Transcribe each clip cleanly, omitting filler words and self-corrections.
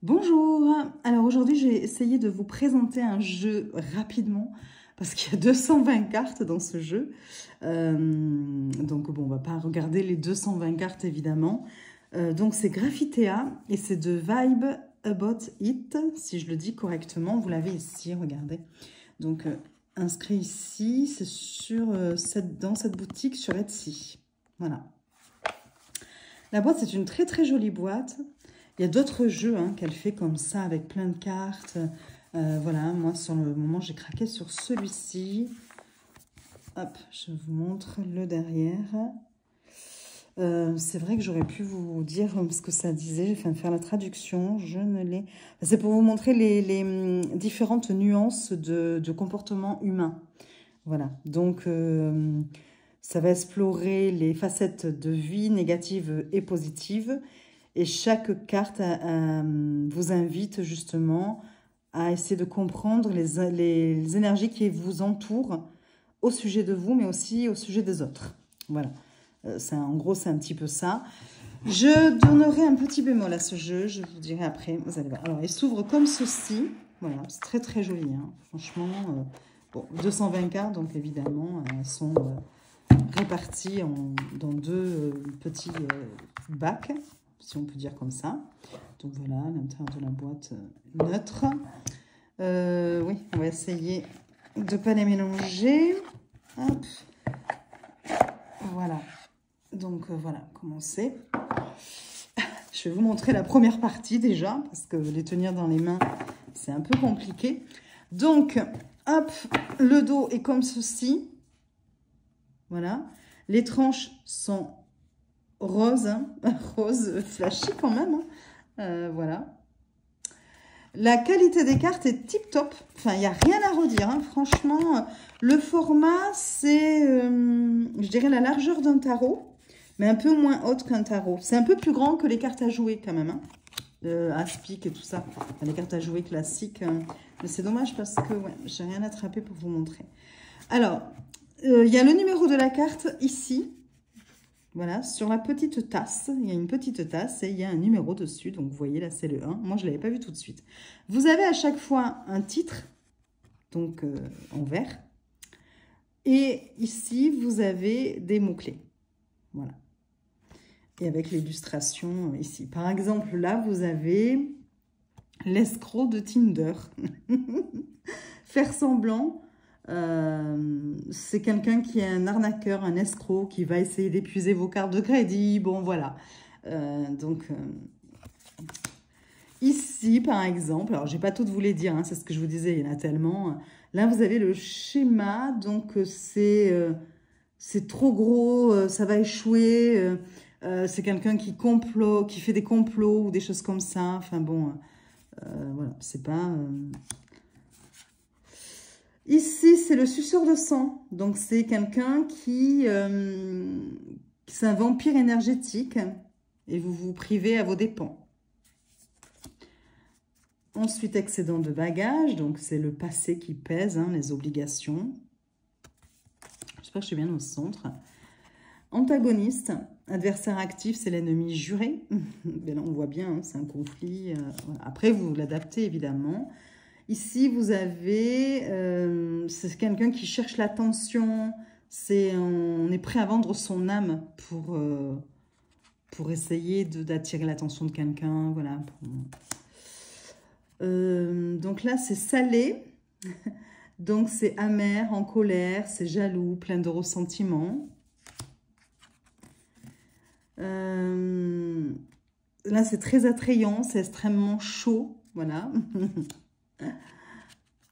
Bonjour, alors aujourd'hui j'ai essayé de vous présenter un jeu rapidement parce qu'il y a 220 cartes dans ce jeu. Donc bon, on va pas regarder les 220 cartes évidemment. Donc c'est Graffitea et c'est de Vibe About It, si je le dis correctement. Vous l'avez ici, regardez. Donc inscrit ici, c'est sur dans cette boutique sur Etsy. Voilà. La boîte, c'est une très très jolie boîte. Il y a d'autres jeux qu'elle fait comme ça, avec plein de cartes. Voilà, moi, sur le moment, j'ai craqué sur celui-ci. Hop, je vous montre le derrière. C'est vrai que j'aurais pu vous dire ce que ça disait. J'ai fait faire la traduction. Je ne l'ai... C'est pour vous montrer les différentes nuances de comportement humain. Voilà, donc... ça va explorer les facettes de vie négatives et positives. Et chaque carte vous invite justement à essayer de comprendre les énergies qui vous entourent au sujet de vous, mais aussi au sujet des autres. Voilà. En gros, c'est un petit peu ça. Je donnerai un petit bémol à ce jeu. Je vous dirai après. Vous allez voir. Alors, il s'ouvre comme ceci. Voilà, c'est très, très joli. Franchement, bon, 220 cartes, donc évidemment, elles sont... répartis dans deux petits bacs, si on peut dire comme ça. Donc voilà, l'intérieur de la boîte neutre. Oui, on va essayer de ne pas les mélanger. Hop. Voilà. Donc voilà comment c'est. Je vais vous montrer la première partie déjà, parce que les tenir dans les mains, c'est un peu compliqué. Donc, hop, le dos est comme ceci. Voilà, les tranches sont roses, rose flashy quand même. Voilà. La qualité des cartes est tip top. Enfin, il n'y a rien à redire. Franchement, le format, c'est, je dirais, la largeur d'un tarot, mais un peu moins haute qu'un tarot. C'est un peu plus grand que les cartes à jouer quand même. Aspic et tout ça. Enfin, les cartes à jouer classiques. Mais c'est dommage parce que ouais, j'ai rien attrapé pour vous montrer. Alors... il y a le numéro de la carte ici, voilà, sur la petite tasse. Il y a une petite tasse et il y a un numéro dessus. Donc, vous voyez, là, c'est le 1. Moi, je ne l'avais pas vu tout de suite. Vous avez à chaque fois un titre, donc en vert. Et ici, vous avez des mots-clés. Voilà. Et avec l'illustration ici. Par exemple, là, vous avez l'escroc de Tinder. Faire semblant... c'est quelqu'un qui est un arnaqueur, un escroc, qui va essayer d'épuiser vos cartes de crédit. Bon, voilà. Ici, par exemple, alors, je ne vais pas toutes vous les dire, c'est ce que je vous disais, il y en a tellement. Là, vous avez le schéma, donc c'est trop gros, ça va échouer. C'est quelqu'un qui fait des complots ou des choses comme ça. Enfin, bon, voilà, c'est pas... Ici, c'est le suceur de sang. Donc, c'est quelqu'un qui... c'est un vampire énergétique. Et vous vous privez à vos dépens. Ensuite, excédent de bagages. Donc, c'est le passé qui pèse, les obligations. J'espère que je suis bien au centre. Antagoniste. Adversaire actif, c'est l'ennemi juré. Là, on voit bien, c'est un conflit. Voilà. Après, vous l'adaptez, évidemment. Ici, vous avez, c'est quelqu'un qui cherche l'attention, on est prêt à vendre son âme pour essayer d'attirer l'attention de quelqu'un, voilà. Donc là, c'est salé, donc c'est amer, en colère, c'est jaloux, plein de ressentiments. Là, c'est très attrayant, c'est extrêmement chaud, voilà.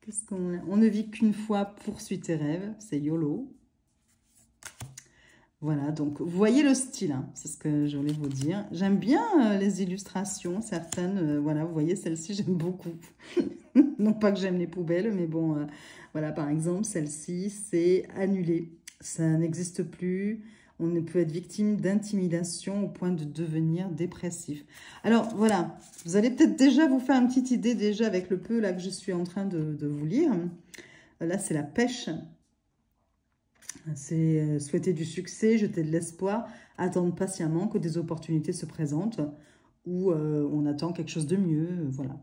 Qu'est-ce qu'on a? On ne vit qu'une fois, poursuis tes rêves, c'est YOLO. Voilà, donc vous voyez le style, c'est ce que je voulais vous dire. J'aime bien les illustrations, certaines, voilà, vous voyez, celle-ci, j'aime beaucoup. Non pas que j'aime les poubelles, mais bon, voilà, par exemple, celle-ci, c'est annulé. Ça n'existe plus. On ne peut être victime d'intimidation au point de devenir dépressif. Alors, voilà, vous allez peut-être déjà vous faire une petite idée déjà avec le peu là que je suis en train de vous lire. Là, c'est la pêche. C'est souhaiter du succès, jeter de l'espoir, attendre patiemment que des opportunités se présentent ou on attend quelque chose de mieux, voilà.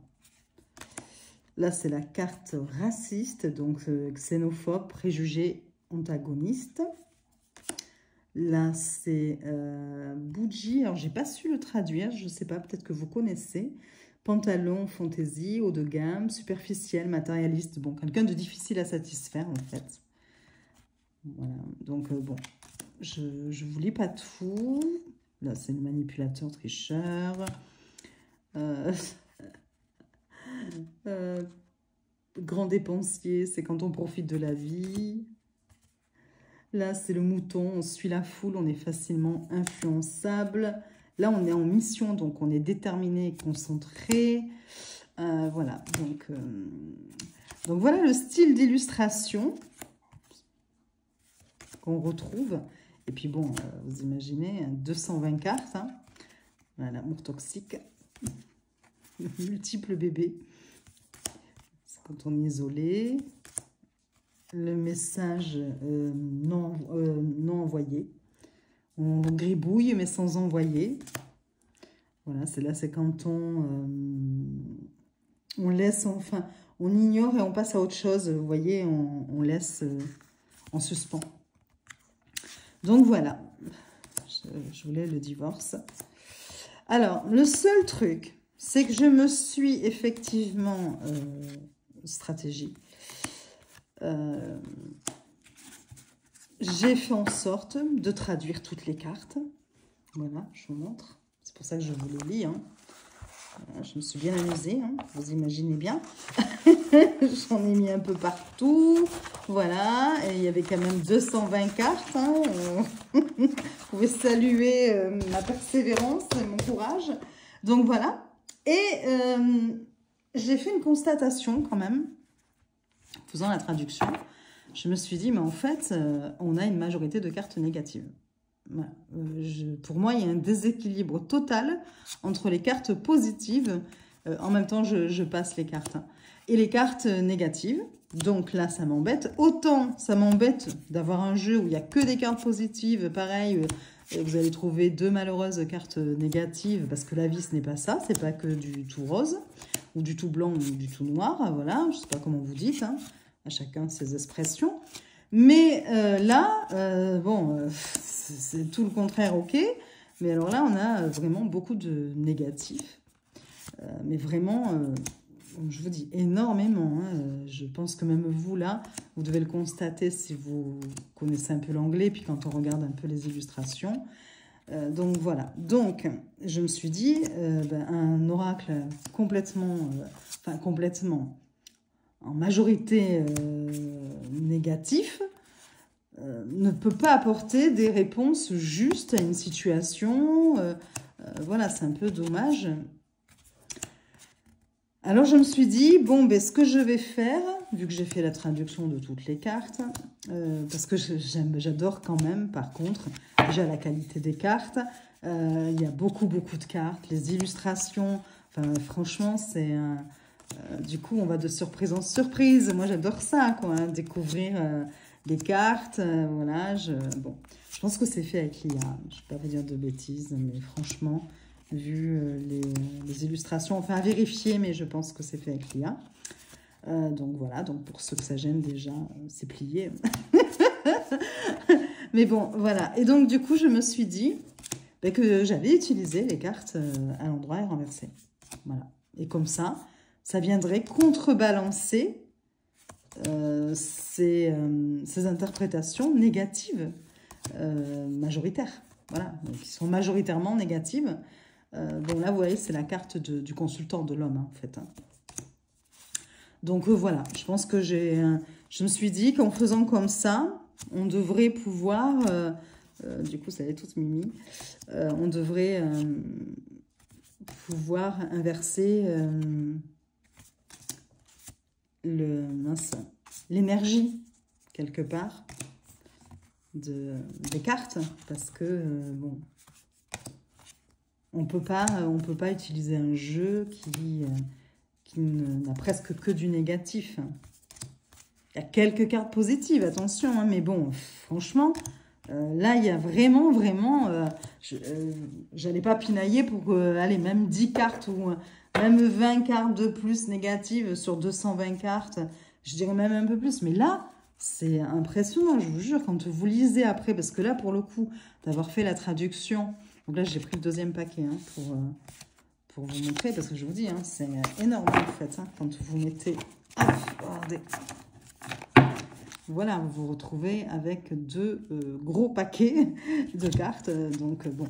Là, c'est la carte raciste, donc xénophobe, préjugé, antagoniste. Là, c'est bougie. Alors, j'ai pas su le traduire, je sais pas, peut-être que vous connaissez. Pantalon, fantaisie, haut de gamme, superficiel, matérialiste. Bon, quelqu'un de difficile à satisfaire, en fait. Voilà, donc bon, je vous lis pas tout. Là, c'est le manipulateur, tricheur. Grand dépensier, c'est quand on profite de la vie. Là, c'est le mouton, on suit la foule, on est facilement influençable. Là, on est en mission, donc on est déterminé et concentré. Voilà, donc voilà le style d'illustration qu'on retrouve. Et puis bon, vous imaginez, 220 cartes. Hein. Voilà, l'amour toxique. Multiples bébés. C'est quand on est isolé. Le message non envoyé. On gribouille mais sans envoyer. Voilà, c'est quand on laisse, enfin, on ignore et on passe à autre chose. Vous voyez, on laisse en suspens. Donc voilà, je voulais le divorce. Alors, le seul truc, c'est que je me suis effectivement stratégie. J'ai fait en sorte de traduire toutes les cartes. Voilà, je vous montre. C'est pour ça que je vous les lis. Hein. Voilà, je me suis bien amusée, hein, vous imaginez bien. J'en ai mis un peu partout. Voilà, et il y avait quand même 220 cartes. Hein. Vous pouvez saluer ma persévérance et mon courage. Donc voilà. Et j'ai fait une constatation quand même, en faisant la traduction. Je me suis dit, mais en fait, on a une majorité de cartes négatives. Voilà. Pour moi, il y a un déséquilibre total entre les cartes positives. En même temps, je passe les cartes. Hein, et les cartes négatives. Donc là, ça m'embête. Autant ça m'embête d'avoir un jeu où il n'y a que des cartes positives. Pareil, vous allez trouver 2 malheureuses cartes négatives. Parce que la vie, ce n'est pas ça. C'est pas que du tout rose. Ou du tout blanc ou du tout noir. Voilà, je ne sais pas comment vous dites. Hein. À chacun ses expressions. Mais là, bon, c'est tout le contraire, ok. Mais alors là, on a vraiment beaucoup de négatifs. Mais vraiment, je vous dis, énormément. Hein. Je pense que même vous, là, vous devez le constater si vous connaissez un peu l'anglais, puis quand on regarde un peu les illustrations. Donc voilà. Donc, je me suis dit, un oracle complètement, en majorité négatif, ne peut pas apporter des réponses justes à une situation. Voilà, c'est un peu dommage. Alors, je me suis dit, bon, ben, ce que je vais faire, vu que j'ai fait la traduction de toutes les cartes, parce que j'adore quand même, par contre, déjà la qualité des cartes. Il y a beaucoup de cartes, les illustrations. Enfin, franchement, c'est un... du coup, on va de surprise en surprise. Moi, j'adore ça, quoi, hein, découvrir les cartes. Voilà, bon, je pense que c'est fait avec l'IA. Je ne vais pas vous dire de bêtises, mais franchement, vu les illustrations, enfin, à vérifier, mais je pense que c'est fait avec l'IA. Donc voilà, donc pour ceux que ça gêne déjà, c'est plié. Mais bon, voilà. Et donc, du coup, je me suis dit que j'allais utiliser les cartes à l'endroit et renversées. Voilà. Et comme ça viendrait contrebalancer ces interprétations négatives majoritaires. Voilà, donc ils sont majoritairement négatives. Bon, là, vous voyez, c'est la carte du consultant de l'homme, hein, en fait. Hein. Donc, voilà, je pense que je me suis dit qu'en faisant comme ça, on devrait pouvoir... du coup, ça va être toute mimi. On devrait pouvoir inverser... l'énergie quelque part des cartes, parce que bon, on peut pas utiliser un jeu qui n'a presque que du négatif. Il y a quelques cartes positives, attention, hein, mais bon, franchement, Là, il y a vraiment, j'allais pas pinailler pour, allez, même 10 cartes ou même 20 cartes de plus négatives sur 220 cartes. Je dirais même un peu plus. Mais là, c'est impressionnant, je vous jure, quand vous lisez après. Parce que là, pour le coup, d'avoir fait la traduction. Donc là, j'ai pris le deuxième paquet hein, pour vous montrer. Parce que je vous dis, hein, c'est énorme en fait. Hein, quand vous mettez... Hop, regardez. Voilà, vous vous retrouvez avec deux gros paquets de cartes. Donc, bon.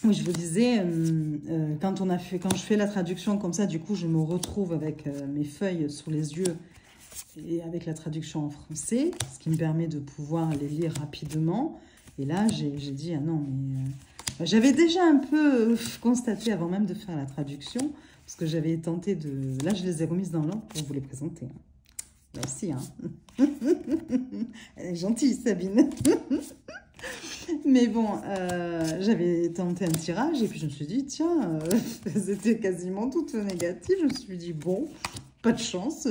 Oui, je vous disais, quand je fais la traduction comme ça, du coup, je me retrouve avec mes feuilles sous les yeux et avec la traduction en français, ce qui me permet de pouvoir les lire rapidement. Et là, j'ai dit, ah non, mais... j'avais déjà un peu constaté avant même de faire la traduction, parce que j'avais tenté de... Là, je les ai remises dans l'ordre pour vous les présenter. Merci, hein. Elle est gentille, Sabine. Mais bon, j'avais tenté un tirage et puis je me suis dit, tiens, c'était quasiment toutes négatives. Je me suis dit, bon, pas de chance.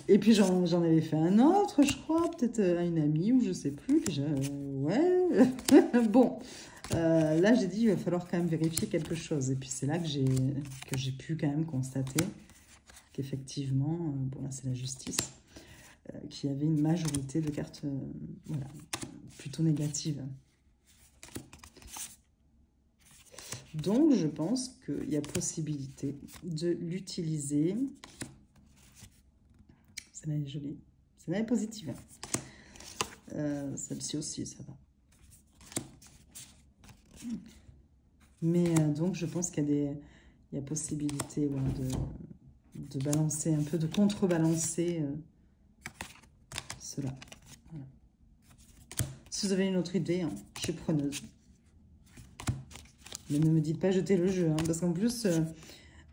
Et puis j'en avais fait un autre, je crois, peut-être à une amie ou je sais plus. Puis ouais, bon. Là, j'ai dit, il va falloir quand même vérifier quelque chose. Et puis c'est là que j'ai pu quand même constater qu'effectivement, bon là c'est la justice, qu'il y avait une majorité de cartes voilà, plutôt négatives. Donc je pense qu'il y a possibilité de l'utiliser. Celle-là est jolie. Celle-là est positive. Celle-ci aussi, ça va. Mais donc je pense qu'il y a possibilité ouais, de balancer un peu, de contrebalancer cela. Voilà. Si vous avez une autre idée, hein, je suis preneuse. Mais ne me dites pas jeter le jeu, hein, parce qu'en plus,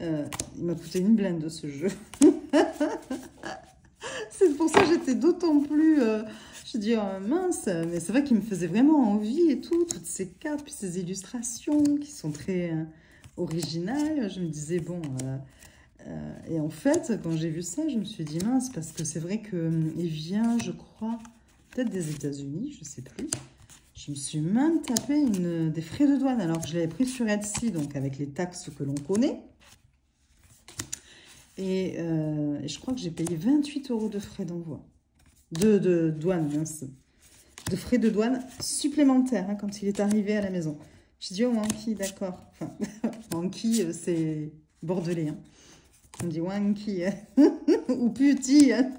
il m'a coûté une blinde ce jeu. C'est pour ça que j'étais d'autant plus... je dis, mince, mais c'est vrai qu'il me faisait vraiment envie et tout, toutes ces cartes, puis ces illustrations qui sont très originales. Je me disais, bon... et en fait, quand j'ai vu ça, je me suis dit, mince, parce que c'est vrai qu'il vient, je crois, peut-être des États-Unis, je ne sais plus. Je me suis même tapé des frais de douane, alors que je l'avais pris sur Etsy, donc avec les taxes que l'on connaît. Et je crois que j'ai payé 28 € de frais d'envoi. De douane, mince. De frais de douane supplémentaires hein, quand il est arrivé à la maison. Je dis, oh, Wanky, d'accord. Enfin, Wanky, c'est bordelais. Hein. On dit Wanky. Ou petit. Hein.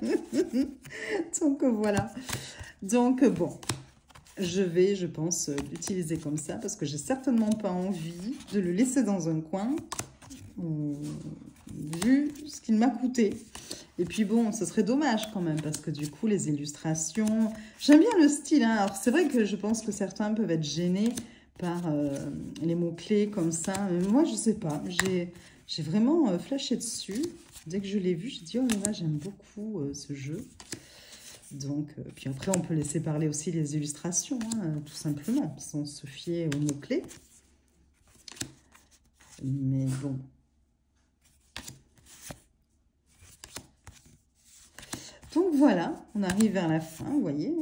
Donc, voilà. Donc, bon. Je vais, je pense, l'utiliser comme ça parce que j'ai certainement pas envie de le laisser dans un coin vu ce qu'il m'a coûté. Et puis bon, ce serait dommage quand même parce que du coup, les illustrations... J'aime bien le style. Hein. Alors, c'est vrai que je pense que certains peuvent être gênés par les mots-clés comme ça. Mais moi, je sais pas. J'ai vraiment flashé dessus. Dès que je l'ai vu, j'ai dit, oh là là, j'aime beaucoup ce jeu. Donc, puis après, on peut laisser parler aussi les illustrations, hein, tout simplement, sans se fier aux mots-clés. Mais bon. Donc voilà, on arrive vers la fin, vous voyez.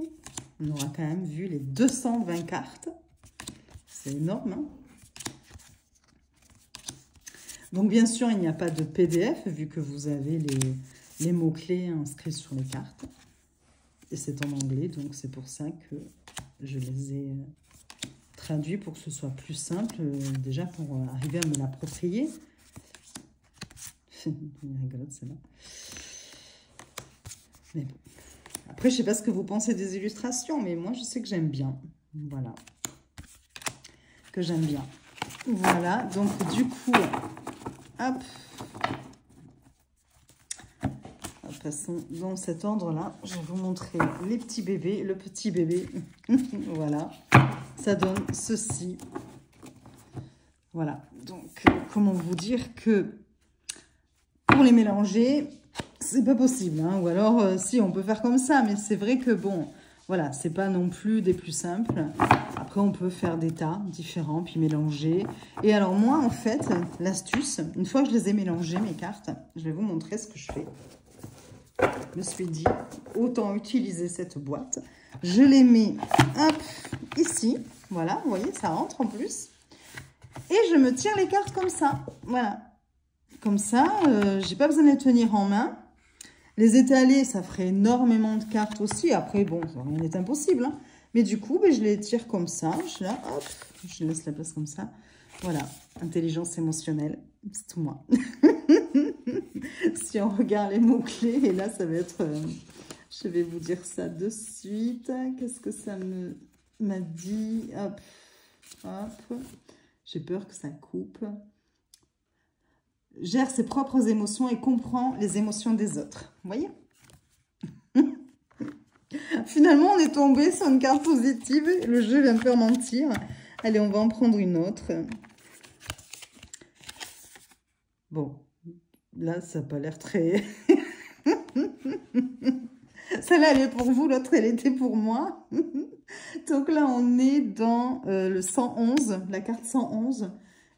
On aura quand même vu les 220 cartes. C'est énorme, hein. Donc bien sûr, il n'y a pas de PDF, vu que vous avez les mots-clés inscrits sur les cartes. Et c'est en anglais, donc c'est pour ça que je les ai traduits pour que ce soit plus simple, déjà pour arriver à me l'approprier. C'est rigolote celle-là. Mais bon. Après, je sais pas ce que vous pensez des illustrations, mais moi, je sais que j'aime bien. Voilà. Que j'aime bien. Voilà, donc du coup, hop. Passons dans cet ordre-là. Je vais vous montrer les petits bébés, le petit bébé. Voilà, ça donne ceci. Voilà, donc comment vous dire que pour les mélanger, c'est pas possible. Hein. Ou alors, si, on peut faire comme ça, mais c'est vrai que bon, voilà, c'est pas non plus des plus simples. Après, on peut faire des tas différents, puis mélanger. Et alors moi, en fait, l'astuce, une fois que je les ai mélangées, mes cartes, je vais vous montrer ce que je fais. Je me suis dit, autant utiliser cette boîte. Je les mets, hop, ici. Voilà, vous voyez, ça rentre en plus. Et je me tire les cartes comme ça. Voilà. Comme ça, j'ai pas besoin de les tenir en main. Les étaler, ça ferait énormément de cartes aussi. Après, bon, rien n'est impossible. Hein. Mais du coup, ben, je les tire comme ça. Je là, hop, je laisse la place comme ça. Voilà, intelligence émotionnelle, c'est tout moi. Si on regarde les mots-clés, et là, ça va être... je vais vous dire ça de suite. Qu'est-ce que ça m'a dit? Hop, hop. J'ai peur que ça coupe. Gère ses propres émotions et comprend les émotions des autres. Vous voyez? Finalement, on est tombé sur une carte positive. Le jeu vient me faire mentir. Allez, on va en prendre une autre. Bon, là, ça n'a pas l'air très... Celle-là, elle est pour vous, l'autre, elle était pour moi. Donc là, on est dans le 111, la carte 111.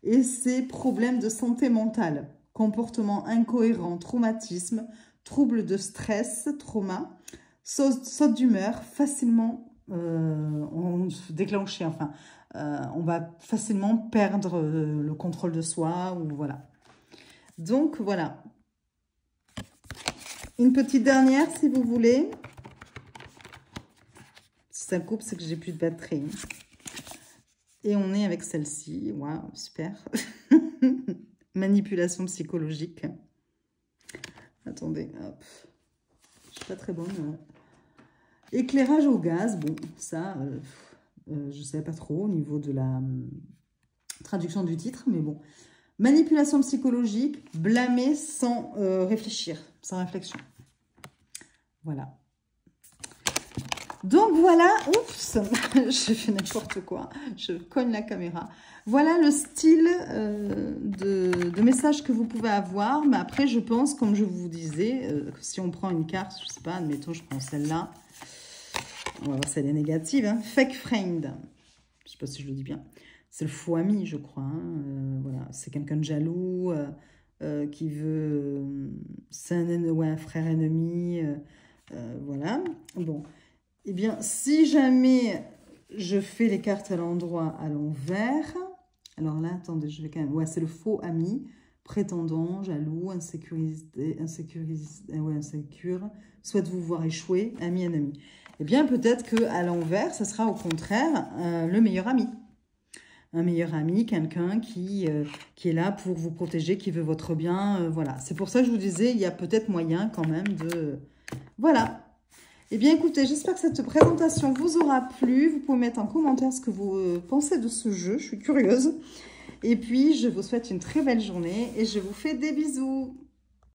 Et c'est problème de santé mentale, comportement incohérent, traumatisme, trouble de stress, trauma, saute d'humeur, facilement déclencher, enfin, on va facilement perdre le contrôle de soi, ou voilà. Donc, voilà. Une petite dernière, si vous voulez. Si ça coupe, c'est que j'ai plus de batterie. Et on est avec celle-ci. Waouh, super. Manipulation psychologique. Attendez, hop. Je suis pas très bonne. Éclairage au gaz. Bon, ça, je ne savais pas trop au niveau de la traduction du titre, mais bon. Manipulation psychologique, blâmer sans réfléchir, sans réflexion. Voilà. Donc voilà, oups, je fais n'importe quoi, je cogne la caméra. Voilà le style de message que vous pouvez avoir. Mais après, je pense, comme je vous disais, que si on prend une carte, je ne sais pas, admettons, je prends celle-là. On va voir si elle est négative. Hein. Fake friend, je ne sais pas si je le dis bien. C'est le faux ami, je crois. Hein. Voilà, c'est quelqu'un de jaloux qui veut... c'est un frère ennemi. Voilà, bon... Eh bien, si jamais je fais les cartes à l'endroit à l'envers, alors là, attendez, je vais quand même... Ouais, c'est le faux ami, prétendant, jaloux, insécure, souhaite vous voir échouer, ami, ennemi. Eh bien, peut-être qu'à l'envers, ça sera au contraire le meilleur ami. Un meilleur ami, quelqu'un qui est là pour vous protéger, qui veut votre bien, voilà. C'est pour ça que je vous disais, il y a peut-être moyen quand même de... Voilà. Eh bien, écoutez, j'espère que cette présentation vous aura plu. Vous pouvez mettre en commentaire ce que vous pensez de ce jeu. Je suis curieuse. Et puis, je vous souhaite une très belle journée et je vous fais des bisous.